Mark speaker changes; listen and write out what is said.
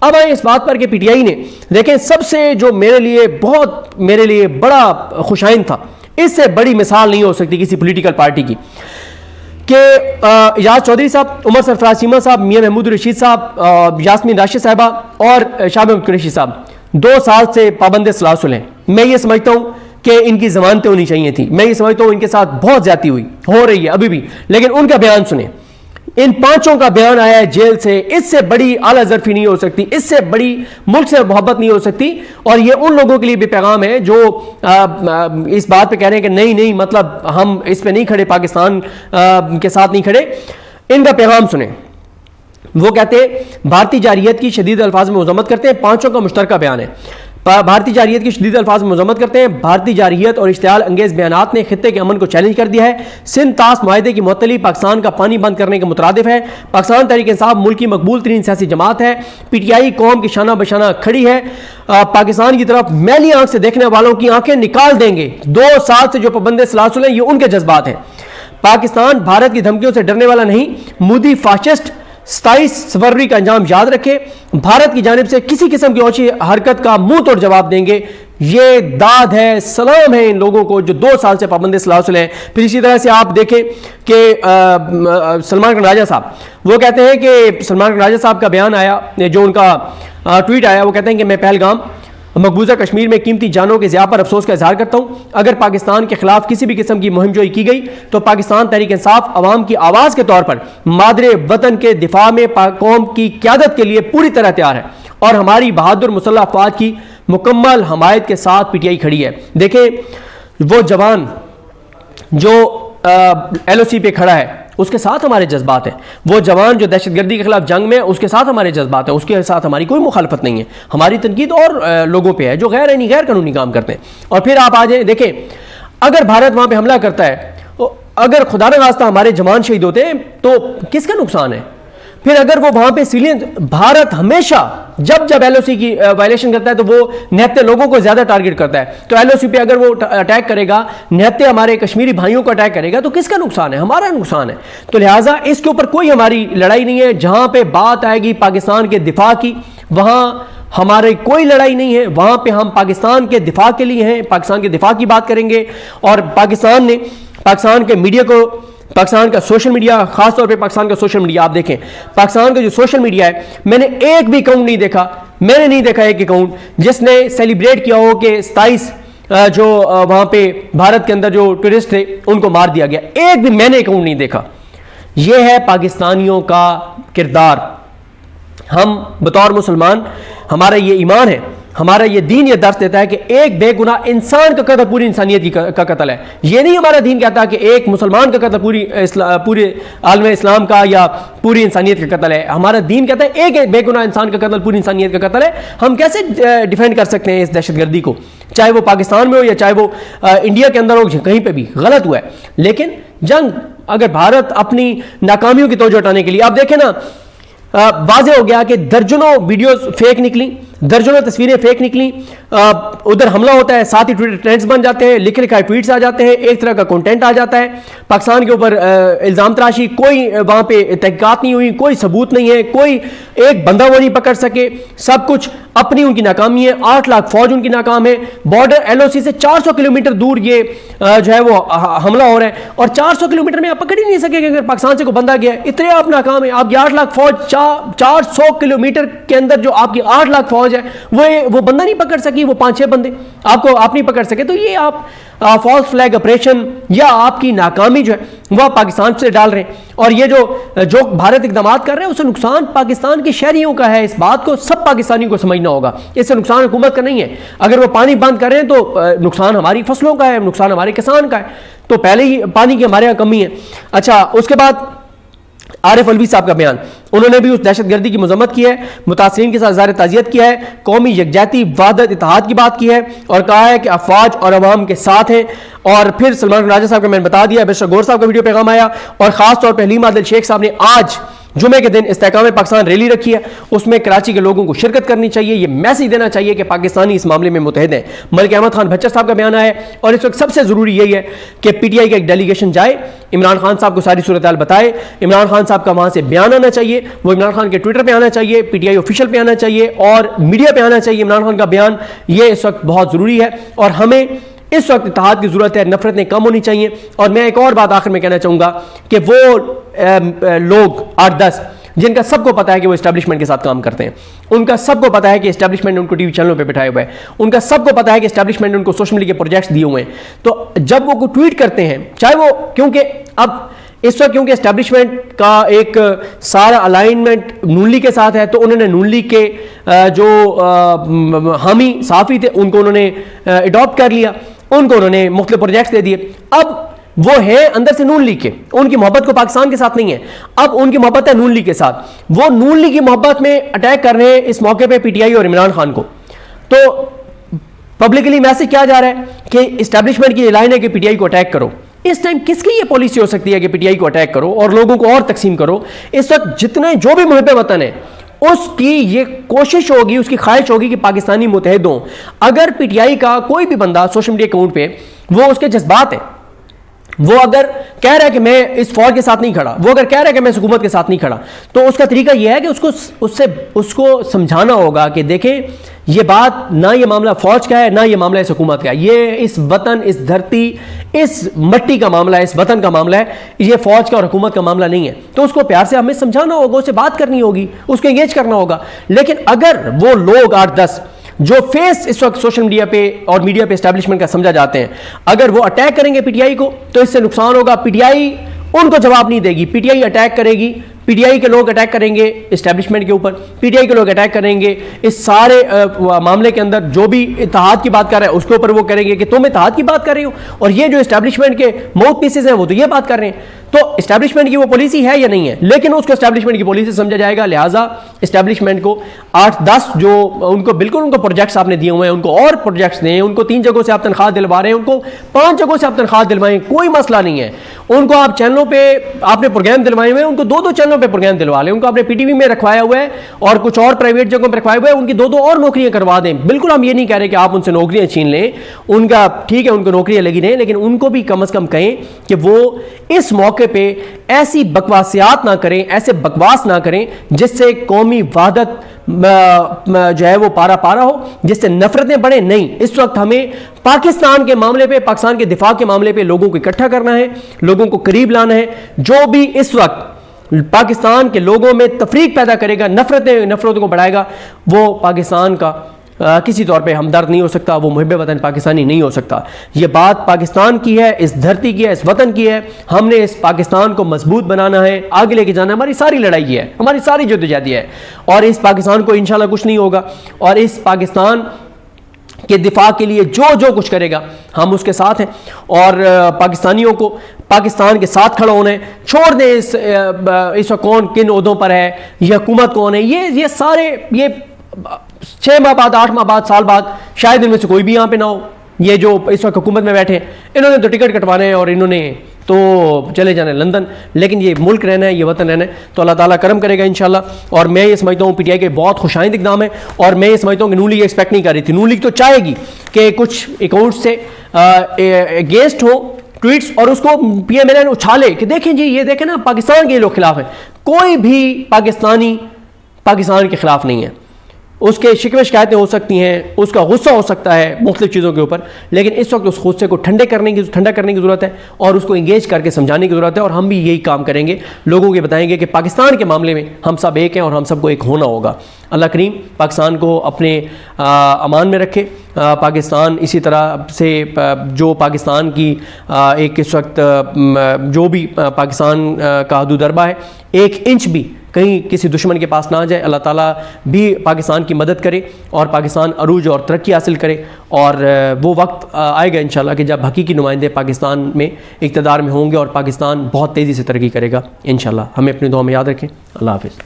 Speaker 1: اب آئیں اس بات پر کہ پی ٹی آئی نے دیکھیں سب سے جو میرے لیے بڑا خوشائند تھا، اس سے بڑی مثال نہیں ہو سکتی کسی پولیٹیکل پارٹی کی، کہ اعجاز چودھری صاحب، عمر سرفراز چیمہ صاحب، میاں محمود رشید صاحب، یاسمین راشد صاحبہ اور شاہ محمود قریشی صاحب 2 سال سے پابند سلاسل ہیں. میں یہ سمجھتا ہوں کہ ان کی ضمانتیں ہونی چاہیے تھی. میں یہ سمجھتا ہوں ان کے ساتھ بہت زیادتی ہو رہی ہے ابھی بھی، لیکن ان کا بیان سنیں. ان 5 کا بیان آیا ہے جیل سے. اس سے بڑی اعلیٰ ظرفی نہیں ہو سکتی، اس سے بڑی ملک سے محبت نہیں ہو سکتی. اور یہ ان لوگوں کے لیے بھی پیغام ہے جو اس بات پہ کہہ رہے ہیں کہ نہیں مطلب ہم اس پہ نہیں کھڑے، پاکستان کے ساتھ نہیں کھڑے. ان کا پیغام سنیں. وہ کہتے ہیں بھارتی جارحیت کی شدید الفاظ میں مذمت کرتے ہیں. 5 کا مشترکہ بیان ہے. بھارتی جارحیت کی شدید الفاظ میں مذمت کرتے ہیں. بھارتی جارحیت اور اشتعال انگیز بیانات نے خطے کے امن کو چیلنج کر دیا ہے. سندھ طاس معاہدے کی معطلی پاکستان کا پانی بند کرنے کے مترادف ہے. پاکستان تحریک انصاف ملک کی مقبول ترین سیاسی جماعت ہے. پی ٹی آئی قوم کی شانہ بشانہ کھڑی ہے. پاکستان کی طرف میلی آنکھ سے دیکھنے والوں کی آنکھیں نکال دیں گے. 2 سال سے جو پابند سلاسل ہیں یہ ان کے جذبات ہیں. پاکستان بھارت کی دھمکیوں سے ڈرنے والا نہیں. مودی فاشسٹ 27 فروری کا انجام یاد رکھے. بھارت کی جانب سے کسی قسم کی اونچی حرکت کا منہ توڑ جواب دیں گے. یہ داد ہے، سلام ہے ان لوگوں کو جو 2 سال سے پابند سلاسل ہیں. پھر اسی طرح سے آپ دیکھیں کہ سلمان خان راجہ صاحب وہ کہتے ہیں کہ سلمان خان راجہ صاحب کا بیان آیا، جو ان کا ٹویٹ آیا، وہ کہتے ہیں کہ میں پہلگام مقبوضہ کشمیر میں قیمتی جانوں کے ضیاع پر افسوس کا اظہار کرتا ہوں. اگر پاکستان کے خلاف کسی بھی قسم کی مہم جوئی کی گئی تو پاکستان تحریک انصاف عوام کی آواز کے طور پر مادر وطن کے دفاع میں قوم کی قیادت کے لیے پوری طرح تیار ہے اور ہماری بہادر مسلح افواج کی مکمل حمایت کے ساتھ پی ٹی آئی کھڑی ہے. دیکھیں وہ جوان جو ایل او سی پہ کھڑا ہے اس کے ساتھ ہمارے جذبات ہیں. وہ جوان جو دہشت گردی کے خلاف جنگ میں اس کے ساتھ ہمارے جذبات ہیں. اس کے ساتھ ہماری کوئی مخالفت نہیں ہے. ہماری تنقید اور لوگوں پہ ہے جو غیر قانونی کام کرتے ہیں. اور پھر آپ آ جائیں دیکھیں اگر بھارت وہاں پہ حملہ کرتا ہے، اگر خدا نخواستہ ہمارے جوان شہید ہوتے ہیں تو کس کا نقصان ہے؟ پھر اگر وہ وہاں پہ سیلین، بھارت ہمیشہ جب ایل او سی کی وائلیشن کرتا ہے تو وہ نہتے لوگوں کو زیادہ ٹارگٹ کرتا ہے. تو ایل او سی پہ اگر وہ اٹیک کرے گا، نہتے ہمارے کشمیری بھائیوں کو اٹیک کرے گا تو کس کا نقصان ہے؟ ہمارا نقصان ہے. تو لہٰذا اس کے اوپر کوئی ہماری لڑائی نہیں ہے. جہاں پہ بات آئے گی پاکستان کے دفاع کی، وہاں ہماری کوئی لڑائی نہیں ہے. وہاں پہ ہم پاکستان کے دفاع کے لیے ہیں، پاکستان کے دفاع کی بات کریں گے. اور پاکستان کے میڈیا کو، پاکستان کا سوشل میڈیا، خاص طور پہ پاکستان کا سوشل میڈیا آپ دیکھیں، پاکستان کا جو سوشل میڈیا ہے، میں نے ایک بھی اکاؤنٹ نہیں دیکھا، ایک اکاؤنٹ جس نے سیلیبریٹ کیا ہو کہ 27 جو وہاں پہ بھارت کے اندر جو ٹورسٹ تھے ان کو مار دیا گیا. ایک بھی میں نے اکاؤنٹ نہیں دیکھا. یہ ہے پاکستانیوں کا کردار. ہم بطور مسلمان، ہمارا یہ ایمان ہے، ہمارا یہ دین یہ درس دیتا ہے کہ ایک بے گناہ انسان کا قتل پوری انسانیت کا قتل ہے. یہ نہیں ہمارا دین کہتا کہ ایک مسلمان کا قتل پورے عالم اسلام کا یا پوری انسانیت کا قتل ہے. ہمارا دین کہتا ہے ایک بے گناہ انسان کا قتل پوری انسانیت کا قتل ہے. ہم کیسے ڈیفینڈ کر سکتے ہیں اس دہشت گردی کو؟ چاہے وہ پاکستان میں ہو یا چاہے وہ انڈیا کے اندر ہو، کہیں پہ بھی غلط ہوا ہے. لیکن جنگ، اگر بھارت اپنی ناکامیوں کی توجہ ہٹانے کے لیے، آپ دیکھیں نا واضح ہو گیا کہ درجنوں ویڈیوز فیک نکلی، درجنوں تصویریں فیک نکلی. ادھر حملہ ہوتا ہے، ساتھ ہی ٹویٹر ٹرینڈز بن جاتے ہیں، لکھے لکھائے ٹویٹس آ جاتے ہیں، ایک طرح کا کنٹینٹ آ جاتا ہے. پاکستان کے اوپر الزام تراشی، کوئی وہاں پہ تحقیقات نہیں ہوئی، کوئی ثبوت نہیں ہے، کوئی ایک بندہ وہ نہیں پکڑ سکے. سب کچھ اپنی ان کی ناکامی ہے. 8 لاکھ فوج ان کی ناکام ہے. بارڈر ایل او سی سے 400 کلومیٹر دور یہ جو ہے وہ حملہ ہو رہا ہے، اور 400 کلومیٹر میں آپ پکڑ ہی نہیں سکے کہ اگر پاکستان سے کوئی بندہ گیا ہے. اتنے آپ ناکام ہیں. آپ کی 8 لاکھ فوج 400 کلومیٹر کے اندر جو آپ کی 8 لاکھ فوج ہے وہ بندہ نہیں پکڑ سکی، وہ 5-6 بندے آپ نہیں پکڑ سکے. تو یہ آپ فالس فلیگ آپریشن یا آپ کی ناکامی جو ہے وہ پاکستان سے ڈال رہے ہیں. اور یہ جو بھارت اقدامات کر رہے ہیں اس سے نقصان پاکستان کے شہریوں کا ہے. اس بات کو سب پاکستانیوں کو سمجھنا ہوگا. اس سے نقصان حکومت کا نہیں ہے. اگر وہ پانی بند کر رہے ہیں تو نقصان ہماری فصلوں کا ہے، نقصان ہمارے کسان کا ہے. تو پہلے ہی پانی کی ہمارے یہاں کمی ہے. اچھا، اس کے بعد عارف الوی صاحب کا بیان، انہوں نے بھی اس دہشت گردی کی مذمت کی ہے، متاثرین کے ساتھ اظہار تعزیت کیا ہے، قومی یکجہتی، وحدت، اتحاد کی بات کی ہے اور کہا ہے کہ افواج اور عوام کے ساتھ ہیں. اور پھر سلمان خان راجہ صاحب کا میں نے بتا دیا، بیشر غور صاحب کا ویڈیو پیغام آیا، اور خاص طور پہ حلیم عادل شیخ صاحب نے آج जुमे के दिन इस्तेहकाम पाकिस्तान रैली रखी है, उसमें कराची के लोगों को शिरकत करनी चाहिए, ये मैसेज देना चाहिए कि पाकिस्तानी इस मामले में मुतहद हैं। मलिक अहमद खान भच्चर साहब का बयान आया है और इस वक्त सबसे ज़रूरी यही है कि पीटीआई का एक डेलीगेशन जाए, इमरान खान साहब को सारी सूरत हाल बताए, इमरान खान साहब का वहाँ से बयान आना चाहिए, वो इमरान खान के ट्विटर पर आना चाहिए, पीटीआई ऑफिशियल पे आना चाहिए और मीडिया पे आना चाहिए इमरान खान का बयान। ये इस वक्त बहुत ज़रूरी है और हमें इस वक्त इत्तेहाद की ज़रूरत है, नफरतें कम होनी चाहिए। और मैं एक और बात आखिर में कहना चाहूँगा कि वो लोग 8-10 जिनका सबको पता है कि वो एस्टैब्लिशमेंट के साथ काम करते हैं, उनका सबको पता है कि एस्टैब्लिशमेंट ने उनको टीवी चैनलों पे बिठाए हुए हैं, उनका सबको पता है कि एस्टैब्लिशमेंट ने उनको सोशल मीडिया के प्रोजेक्ट्स दिए हुए हैं, तो जब वो कोई ट्वीट करते हैं, चाहे वो, क्योंकि अब इस वक्त क्योंकि एस्टैब्लिशमेंट का एक सारा अलाइनमेंट नून लीग के साथ है, तो उन्होंने नून लीग के जो हामी सहाफ़ी थे उनको उन्होंने अडॉप्ट कर लिया, उनको उन्होंने मुख्तलिफ प्रोजेक्ट्स दे दिए। अब वो है अंदर से नून लीग के, उनकी मोहब्बत को पाकिस्तान के साथ नहीं है, अब उनकी मोहब्बत है नून लीग के साथ। वो नून लीग की मोहब्बत में अटैक कर रहे हैं इस मौके पे पीटीआई और इमरान खान को। तो पब्लिकली मैसेज क्या जा रहा है कि इस्टेब्लिशमेंट की लाइन है कि पीटीआई को अटैक करो। इस टाइम किसकी ये पॉलिसी हो सकती है कि पीटीआई को अटैक करो और लोगों को और तकसीम करो? इस वक्त जितने जो भी मुहब्बे वतन है उसकी ये कोशिश होगी, उसकी ख्वाहिश होगी कि पाकिस्तानी मुतहद हों। अगर पीटीआई का कोई भी बंदा सोशल मीडिया अकाउंट पे, वो उसके जज्बात है, वो अगर कह रहा है कि मैं इस फौज के साथ नहीं खड़ा, वो अगर कह रहा है कि मैं इस हुकूमत के साथ नहीं खड़ा, तो उसका तरीका यह है कि उसको समझाना होगा कि देखें ये बात ना, ये मामला फौज का है ना ये मामला इस हुकूमत का है, ये इस वतन, इस धरती, इस मट्टी का मामला है, इस वतन का मामला है, ये फौज का और हुकूमत का मामला नहीं है। तो उसको प्यार से हमें समझाना होगा, उससे बात करनी होगी, उसको एंगेज करना होगा। लेकिन अगर वो लोग 8-10 जो फेस इस वक्त सोशल मीडिया पे और मीडिया पे एस्टैब्लिशमेंट का समझा जाते हैं, अगर वो अटैक करेंगे पीटीआई को, तो इससे नुकसान होगा। पीटीआई उनको जवाब नहीं देगी, पीटीआई अटैक करेगी, पीटीआई के लोग अटैक करेंगे एस्टैब्लिशमेंट के ऊपर, पीटीआई के लोग अटैक करेंगे इस सारे मामले के अंदर जो भी इत्तेहाद की बात कर रहा है उसके ऊपर। वो करेंगे कि तुम इत्तेहाद की बात कर रहे हो और ये जो एस्टैब्लिशमेंट के माउथ पीसेस हैं वो तो ये बात कर रहे हैं। तो एस्टैब्लिशमेंट की वो पॉलिसी है या नहीं है, लेकिन उसको एस्टैब्लिशमेंट की पॉलिसी समझा जाएगा। लिहाजा एस्टैब्लिशमेंट को 8-10 जो उनको बिल्कुल उनको प्रोजेक्ट्स आपने दिए हुए हैं, उनको और प्रोजेक्ट्स दें, उनको 3 जगहों से आप तनख्वाह दिलवा रहे हैं, उनको 5 जगहों से आप तनख्वाह दिलवाएं, कोई मसला नहीं है। उनको आप चैनलों पे आपने प्रोग्राम दिलवाए हुए हैं, उनको 2-2 चैनलों पे प्रोग्राम दिलवा लें, उनको आपने पीटीवी में रखवाया हुआ है और कुछ और प्राइवेट जगहों पर रखवाए हुए हैं, उनकी 2-2 और नौकरियां करवा दें। बिल्कुल हम ये नहीं कह रहे कि आप उनसे नौकरियां छीन लें, उनका ठीक है उनको नौकरियां लगी रहें, लेकिन उनको भी कम से कम कहें कि वो इस मौके पे ऐसी बकवासियात ना करें, ऐसे बकवास ना करें जिससे कौमी वहदत जो है वो पारा पारा हो, जिससे नफरतें बढ़े। नहीं, इस वक्त हमें पाकिस्तान के मामले पे, पाकिस्तान के दिफा के मामले पे लोगों को इकट्ठा करना है, लोगों को करीब लाना है। जो भी इस वक्त पाकिस्तान के लोगों में तफरीक पैदा करेगा, नफरतों को बढ़ाएगा, वो पाकिस्तान का किसी तौर पे हमदर्द नहीं हो सकता, वो मुहिब वतन पाकिस्तानी नहीं हो सकता। ये बात पाकिस्तान की है, इस धरती की है, इस वतन की है। हमने इस पाकिस्तान को मजबूत बनाना है, आगे लेके जाना, हमारी सारी लड़ाई है, हमारी सारी जद्दोजहद है। और इस पाकिस्तान को इंशाल्लाह कुछ नहीं होगा, और इस पाकिस्तान के दिफा के लिए जो जो कुछ करेगा हम उसके साथ हैं। और पाकिस्तानियों को पाकिस्तान के साथ खड़ा होना है। छोड़ दें इस कौन किन ओहदों पर है, ये हुकूमत कौन है, ये सारे, ये 6 माह बाद, 8 माह बाद, साल बाद शायद इनमें से कोई भी यहाँ पे ना हो। ये जो इस वक्त हुकूमत में बैठे हैं, इन्होंने तो टिकट कटवाने हैं और इन्होंने तो चले जाना है लंदन, लेकिन ये मुल्क रहना है, ये वतन रहना है, तो अल्लाह ताला करम करेगा इंशाल्लाह। और मैं ये समझता हूँ पीटीआई के बहुत खुशाइंद इक़दाम है, और मैं ये समझता हूँ कि नून लीग एक्सपेक्ट नहीं कर रही थी। नून लीग तो चाहेगी कि कुछ अकाउंट से अगेंस्ट हो ट्वीट्स और उसको पीएमएलएन उछाले कि देखें जी, ये देखें ना पाकिस्तान के लोग खिलाफ हैं। कोई भी पाकिस्तानी पाकिस्तान के खिलाफ नहीं है। उसके शिकवे शिकायतें हो सकती हैं, उसका गुस्सा हो सकता है मुख्तलिफ चीज़ों के ऊपर, लेकिन इस वक्त उस गुस्से को ठंडा करने की ज़रूरत है और उसको इंगेज करके समझाने की ज़रूरत है। और हम भी यही काम करेंगे, लोगों को बताएंगे कि पाकिस्तान के मामले में हम सब एक हैं और हम सबको एक होना होगा। अल्लाह करीम पाकिस्तान को अपने अमान में रखे। पाकिस्तान इसी तरह से जो पाकिस्तान की एक इस वक्त जो भी पाकिस्तान का हदूद अरबा है, 1 इंच भी कहीं किसी दुश्मन के पास ना जाए। अल्लाह ताला भी पाकिस्तान की मदद करे और पाकिस्तान अरूज और तरक्की हासिल करे। और वो वक्त आएगा इंशाल्लाह कि जब हकीकी नुमाइंदे पाकिस्तान में इक़्तिदार में होंगे और पाकिस्तान बहुत तेज़ी से तरक्की करेगा इंशाल्लाह। हमें अपनी दुआ में याद रखें। अल्लाह हाफ़िज़।